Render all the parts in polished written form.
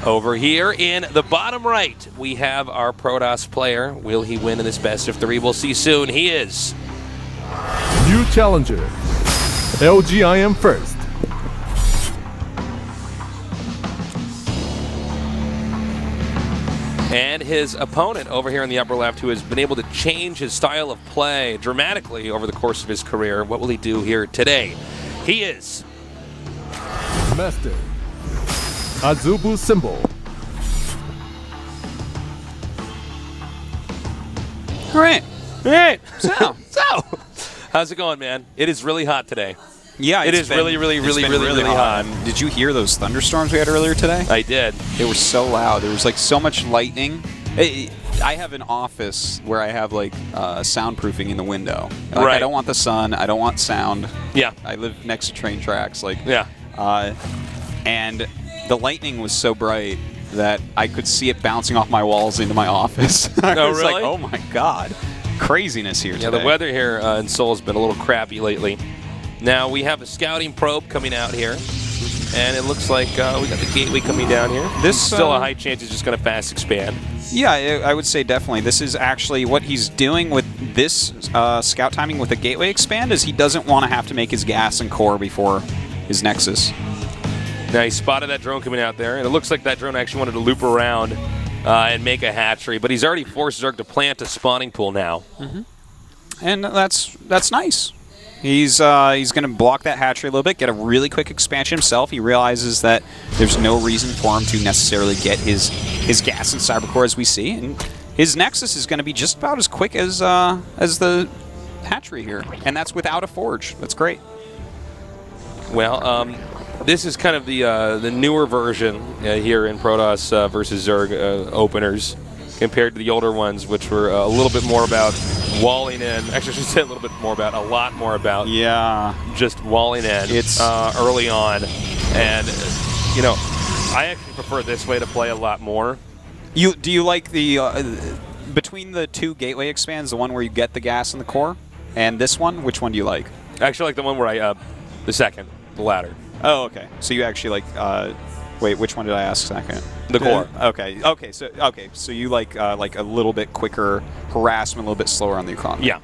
Over here in the bottom right, we have our Protoss player. Will he win in this best of 3? We'll see soon. He is New challenger, LGIM first. And his opponent over here in the upper left, who has been able to change his style of play dramatically over the course of his career. What will he do here today? He is Master, Azubu Symbol. All right. So, how's it going, man? It is really hot today. Yeah, it is really hot. Did you hear those thunderstorms we had earlier today? I did. They were so loud. There was like so much lightning. I have an office where I have like soundproofing in the window. Like, right. I don't want the sun. I don't want sound. Yeah. I live next to train tracks. Like. Yeah. And the lightning was so bright that I could see it bouncing off my walls into my office. I was really? like, oh my god, craziness here today. Yeah, the weather here in Seoul has been a little crappy lately. Now we have a scouting probe coming out here, and it looks like we got the gateway coming down here. This still a high chance it's just going to fast expand. Yeah, I would say definitely. This is actually what he's doing with this scout timing with the gateway expand is he doesn't want to have to make his gas and core before his Nexus. Now he spotted that drone coming out there, and it looks like that drone actually wanted to loop around and make a hatchery, but he's already forced Zerg to plant a spawning pool now. Mm-hmm. And that's nice. He's going to block that hatchery a little bit, get a really quick expansion himself. He realizes that there's no reason for him to necessarily get his gas and cybercore as we see, and his Nexus is going to be just about as quick as the hatchery here, and that's without a forge. That's great. Well, this is kind of the newer version here in Protoss versus Zerg openers compared to the older ones, which were a little bit more about walling in. Actually, I should say a lot more about just walling in early on. And, you know, I actually prefer this way to play a lot more. Do you like the, between the two gateway expands, the one where you get the gas and the core, and this one, which one do you like? I actually like the one where the second, the latter. Oh, okay. So you actually like, wait, which one did I ask second? The core. Okay. So you like a little bit quicker harassment, a little bit slower on the economy. Yeah.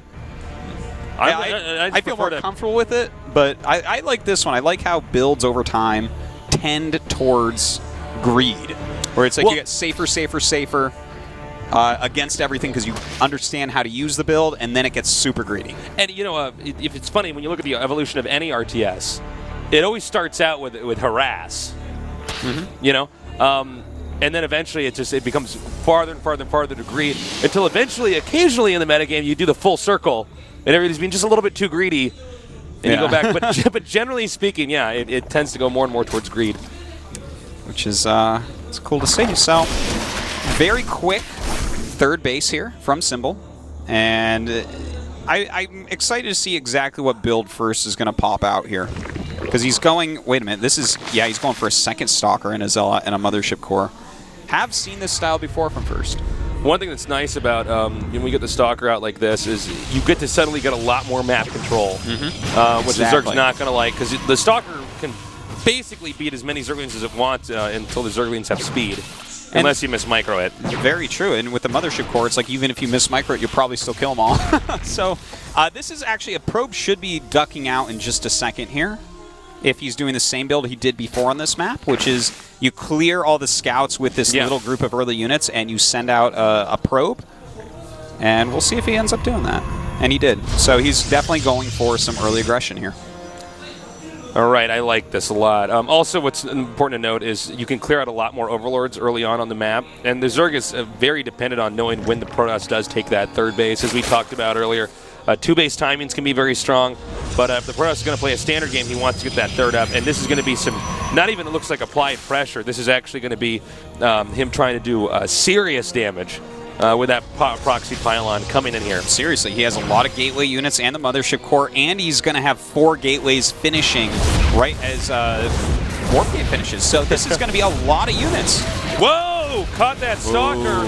I feel more comfortable with it, but I like this one. I like how builds over time tend towards greed, where it's like you get safer against everything because you understand how to use the build, and then it gets super greedy. And you know, if it's funny when you look at the evolution of any RTS, it always starts out with harass. Mm-hmm. You know. And then eventually it becomes farther and farther to greed until eventually, occasionally in the metagame, you do the full circle and everybody's being just a little bit too greedy and you go back. But generally speaking, yeah, it tends to go more and more towards greed. Which is it's cool to see. So, very quick third base here from Symbol. And I'm excited to see exactly what build first is going to pop out here. Because he's going, wait a minute, he's going for a second Stalker and a Zealot and a Mothership Core. Have seen this style before from first. One thing that's nice about when we get the Stalker out like this is you get to suddenly get a lot more map control, which the Zerg's not going to like, because the Stalker can basically beat as many Zerglings as it wants until the Zerglings have speed, unless you miss micro it. Very true, and with the Mothership Core, it's like even if you miss micro it, you'll probably still kill them all. So this is actually, a probe should be ducking out in just a second here. If he's doing the same build he did before on this map, which is you clear all the scouts with this little group of early units and you send out a probe, and we'll see if he ends up doing that. And he did. So he's definitely going for some early aggression here. All right, I like this a lot. Also, what's important to note is you can clear out a lot more Overlords early on the map, and the Zerg is very dependent on knowing when the Protoss does take that third base, as we talked about earlier. Two-base timings can be very strong, but if the Protoss is going to play a standard game, he wants to get that third up, and this is going to be some, not even it looks like applied pressure, this is actually going to be him trying to do serious damage with that proxy pylon coming in here. Seriously, he has a lot of gateway units and the Mothership Core, and he's going to have 4 gateways finishing right as Warp Gate finishes, so this is going to be a lot of units. Whoa! Caught that Stalker!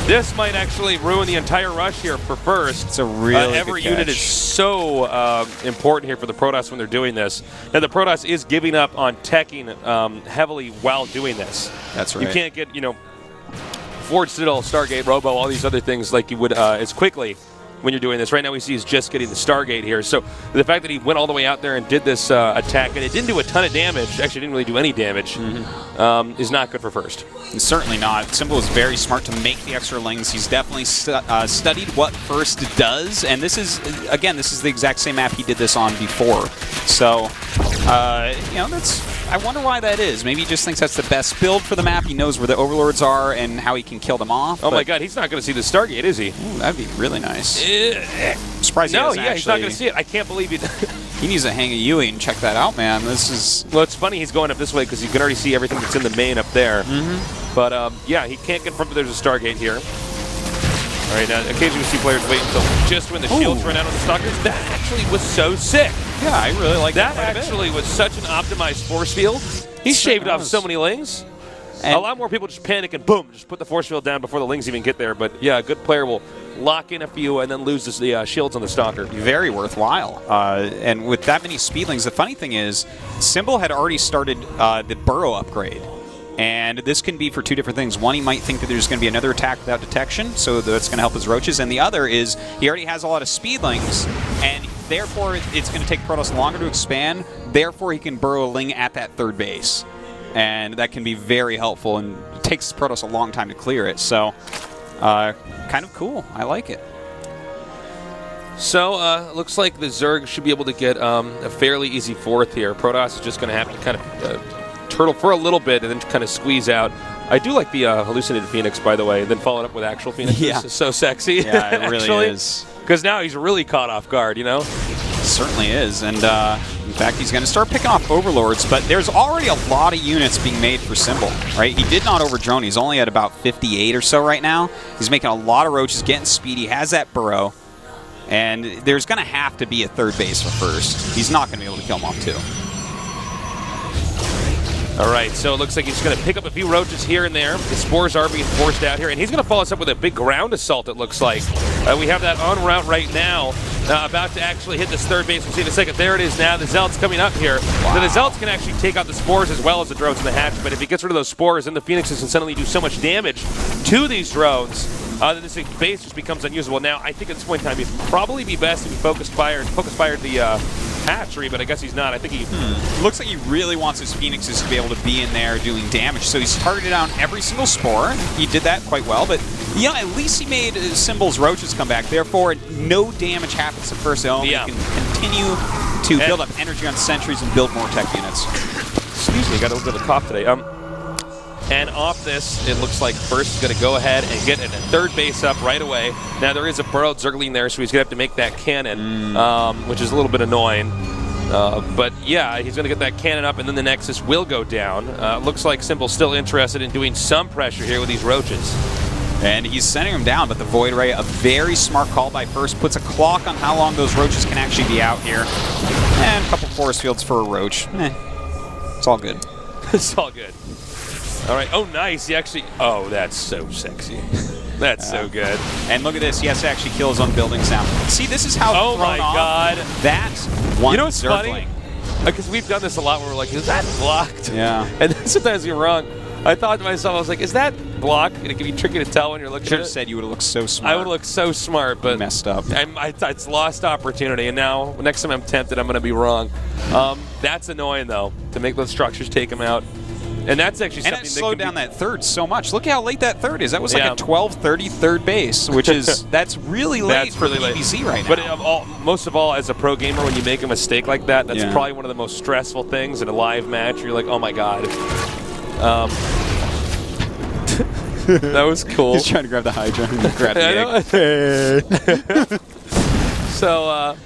This might actually ruin the entire rush here for first. It's a really every good unit catch. is so important here for the Protoss when they're doing this. Now, the Protoss is giving up on teching heavily while doing this. That's right. You can't get, Forge Citadel, Stargate, Robo, all these other things like you would as quickly when you're doing this. Right now we see he's just getting the Stargate here. So the fact that he went all the way out there and did this attack, and it didn't do a ton of damage, actually didn't really do any damage, is not good for first. Certainly not. Symbol is very smart to make the extra lings. He's definitely studied what first does, and this is the exact same map he did this on before. So, I wonder why that is. Maybe he just thinks that's the best build for the map. He knows where the overlords are and how he can kill them off. Oh my God, he's not going to see the Stargate, is he? Ooh, that'd be really nice. I'm surprised he's not going to see it. I can't believe he. He needs to hang a Yui and check that out, man. This is. Well, it's funny he's going up this way because you can already see everything that's in the main up there. But yeah, he can't confirm that there's a Stargate here. All right, now occasionally we see players wait until just when the shields run out on the stalkers. That actually was so sick. Yeah, I really like that. That actually was such an optimized force field. He shaved off so many lings. And a lot more people just panic and boom, just put the force field down before the lings even get there. But yeah, a good player will lock in a few and then lose the shields on the stalker. Very worthwhile. And with that many speedlings, the funny thing is, Symbol had already started the burrow upgrade. And this can be for two different things. One, he might think that there's going to be another attack without detection, so that's going to help his roaches. And the other is he already has a lot of speedlings, and therefore it's going to take Protoss longer to expand. Therefore, he can burrow a ling at that third base. And that can be very helpful, and it takes Protoss a long time to clear it. So, kind of cool. I like it. So, looks like the Zerg should be able to get a fairly easy fourth here. Protoss is just going to have to kind of turtle for a little bit and then kind of squeeze out. I do like the hallucinated Phoenix, by the way, and then followed up with actual Phoenix. Yeah. It's so sexy. Yeah, it really is. Because now he's really caught off guard, Certainly is, and in fact, he's going to start picking off overlords, but there's already a lot of units being made for Symbol, right? He did not overdrone. He's only at about 58 or so right now. He's making a lot of roaches, getting speed. He has that burrow, and there's going to have to be a third base for first. He's not going to be able to kill him off, too. All right, so it looks like he's going to pick up a few roaches here and there. The spores are being forced out here, and he's going to follow us up with a big ground assault, it looks like. We have that en route right now, about to actually hit this third base. We'll see in a second. There it is now. The Zealots coming up here. Wow. Now, the Zealots can actually take out the spores as well as the drones in the hatch, but if he gets rid of those spores, then the Phoenixes can suddenly do so much damage to these drones that this base just becomes unusable. Now, I think at this point in time, it'd probably be best if he focus fired the hatchery, but I guess he's not. I think he looks like he really wants his Phoenixes to be able to be in there doing damage. So he's targeted down every single spore. He did that quite well, but at least he made Symbol's roaches come back. Therefore, no damage happens to first element. He can continue to build up energy on sentries and build more tech units. Excuse me, got a little bit of a cough today. And off this, it looks like First is going to go ahead and get a third base up right away. Now, there is a burrowed Zergling there, so he's going to have to make that cannon, which is a little bit annoying. But yeah, he's going to get that cannon up, and then the Nexus will go down. Looks like Symbol's still interested in doing some pressure here with these roaches. And he's sending them down, but the Void Ray, a very smart call by First, puts a clock on how long those roaches can actually be out here. And a couple force fields for a roach. It's all good. It's all good. All right. Oh, nice. He actually... Oh, that's so sexy. That's so good. And look at this. He has to actually kill his own buildings now. See, this is how Oh, my God. That one what's funny? Because we've done this a lot where we're like, is that blocked? Yeah. And then sometimes you're wrong. I thought to myself, I was like, is that blocked? And it can be tricky to tell when you're looking at it. Should have said you would have looked so smart. I would have looked so smart, but... messed up. It's lost opportunity, and now, next time I'm tempted, I'm going to be wrong. That's annoying, though, to make those structures take them out. And that's actually something that slowed down that third so much. Look how late that third is. That was like a 12:30 third base, which is that's really late for the EBZ right now. But most of all, as a pro gamer, when you make a mistake like that, that's probably one of the most stressful things in a live match. You're like, oh my God. That was cool. He's trying to grab the Hydra and grab the egg. So,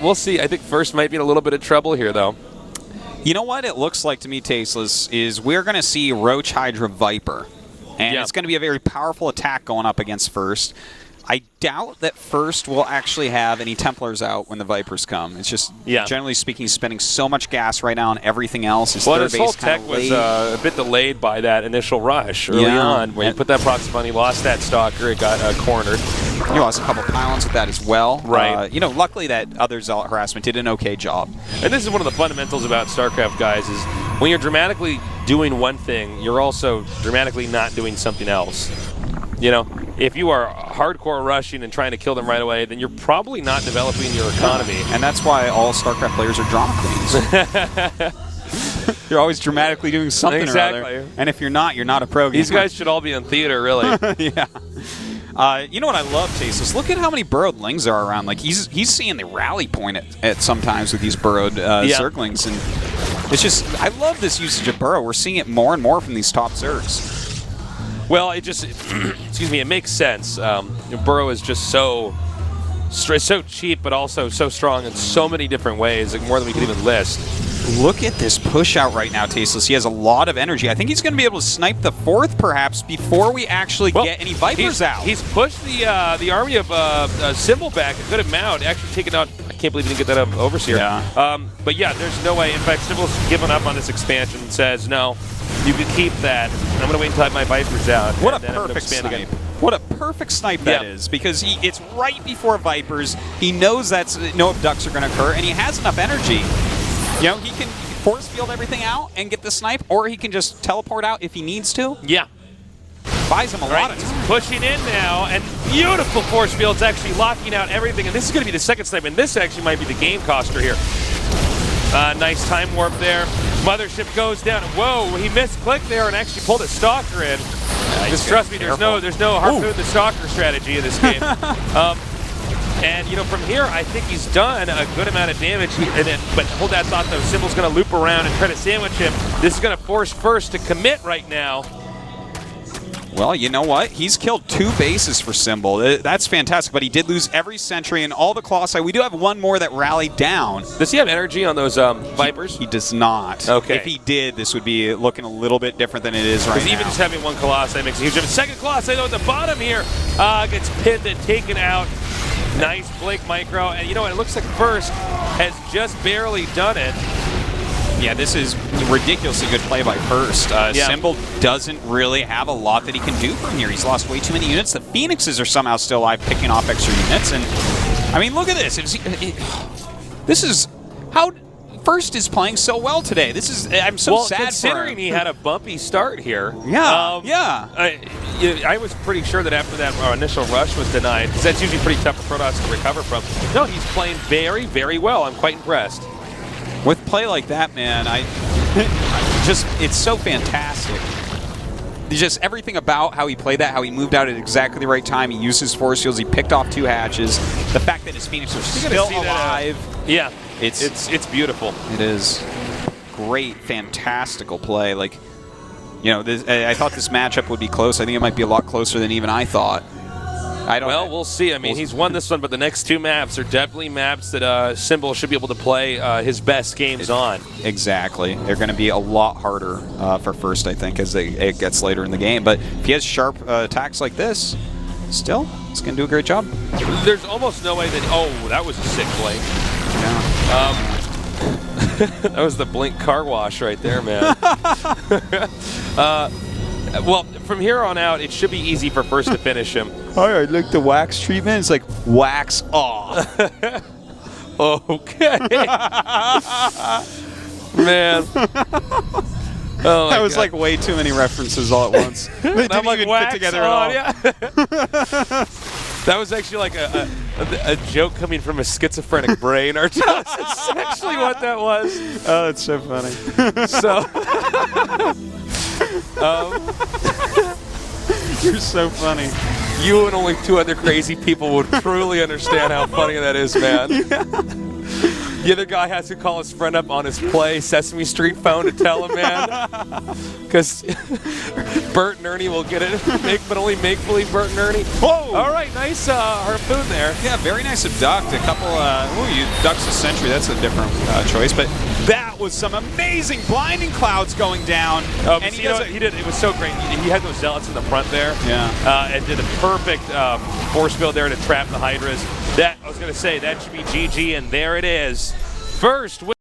we'll see. I think First might be in a little bit of trouble here, though. You know what it looks like to me, Tasteless, is we're going to see Roach Hydra Viper. And it's going to be a very powerful attack going up against First. I doubt that first we'll actually have any Templars out when the Vipers come. It's just, generally speaking, spending so much gas right now on everything else. His third his whole base tech was a bit delayed by that initial rush early on. When he put that proxy button, he lost that stalker. It got cornered. He lost a couple pylons with that as well. Right. You know, luckily that other Zealot harassment did an okay job. And this is one of the fundamentals about StarCraft, guys, is when you're dramatically doing one thing, you're also dramatically not doing something else. You know, if you are hardcore rushing and trying to kill them right away, then you're probably not developing your economy. And that's why all StarCraft players are drama queens. You're always dramatically doing something or other. And if you're not a pro gamer. These guys should all be in theater, really. Yeah. You know what I love, Tasteless? Look at how many burrowed lings there are around. Like, he's seeing the rally point at sometimes with these burrowed Zerglings. And it's just, I love this usage of burrow. We're seeing it more and more from these top Zergs. Well, it just, excuse me, it makes sense. Burrow is just so cheap, but also so strong in so many different ways, like more than we could even list. Look at this push out right now, Tasteless. He has a lot of energy. I think he's going to be able to snipe the 4th, perhaps, before we actually get any Vipers out. He's pushed the army of Symbol back a good amount, actually taken out. I can't believe he didn't get that up Overseer. Yeah. But yeah, there's no way. In fact, Symbol's given up on this expansion and says, no, you can keep that. I'm going to wait until I have my Vipers out. What a perfect snipe. Again. What a perfect snipe that is, because it's right before Vipers. He knows that's no abducts are going to occur, and he has enough energy. You know, he can force field everything out and get the snipe, or he can just teleport out if he needs to. Yeah. Buys him a lot of time. He's pushing in now, and beautiful force fields actually locking out everything. And this is going to be the second snipe, and this actually might be the game coster here. Nice time warp there. Mothership goes down. Whoa, he missed click there and actually pulled a stalker in. Just trust me, there's no harpoon the stalker strategy in this game. And, you know, from here, I think he's done a good amount of damage. But hold that thought, though. Symbol's going to loop around and try to sandwich him. This is going to force First to commit right now. Well, you know what? He's killed 2 bases for Symbol. That's fantastic, but he did lose every sentry and all the Colossi. We do have one more that rallied down. Does he have energy on those Vipers? He does not. Okay. If he did, this would be looking a little bit different than it is right now. Because even just having one Colossi makes a huge difference. Second Colossi, though, at the bottom here, gets pinned and taken out. Nice Blink Micro. And you know what? It looks like First has just barely done it. Yeah, this is ridiculously good play by First. Symbol doesn't really have a lot that he can do from here. He's lost way too many units. The Phoenixes are somehow still alive, picking off extra units. And, I mean, look at this. This is how First is playing so well today. This is, I'm so sad for him. Considering he had a bumpy start here. Yeah, I was pretty sure that after that initial rush was denied, because that's usually pretty tough for Protoss to recover from. No, he's playing very, very well. I'm quite impressed. With play like that, man, it's so fantastic. Just everything about how he played that, how he moved out at exactly the right time. He used his force fields. He picked off 2 hatches. The fact that his Phoenix are still alive. Yeah, it's beautiful. It is great, fantastical play. Like, you know, I thought this matchup would be close. I think it might be a lot closer than even I thought. Well, we'll see. I mean, he's won this one, but the next 2 maps are definitely maps that Symbol should be able to play his best games on. Exactly. They're going to be a lot harder for First, I think, as it gets later in the game. But if he has sharp attacks like this, still, it's going to do a great job. There's almost no way that... Oh, that was a sick play. Yeah. That was the Blink car wash right there, man. Well, from here on out, it should be easy for First to finish him. All right, like the wax treatment, it's like wax off. Okay. Man. Oh, that was like way too many references all at once. They didn't like even fit together at all. Yeah. That was actually like a joke coming from a schizophrenic brain, Artos. That's actually what that was. Oh, that's so funny. So... You're so funny. You and only 2 other crazy people would truly understand how funny that is, man. The other guy has to call his friend up on his Play Sesame Street phone to tell him, man. Because Bert and Ernie will get it, but only make-believe Bert and Ernie. Whoa! All right, nice harpoon there. Yeah, very nice abduct. A couple, you ducks a sentry. That's a different choice. But that was some amazing blinding clouds going down. And he did. It was so great. He had those zealots in the front there. Yeah. And did a perfect force field there to trap the Hydras. I was going to say, that should be GG, and there it is. First.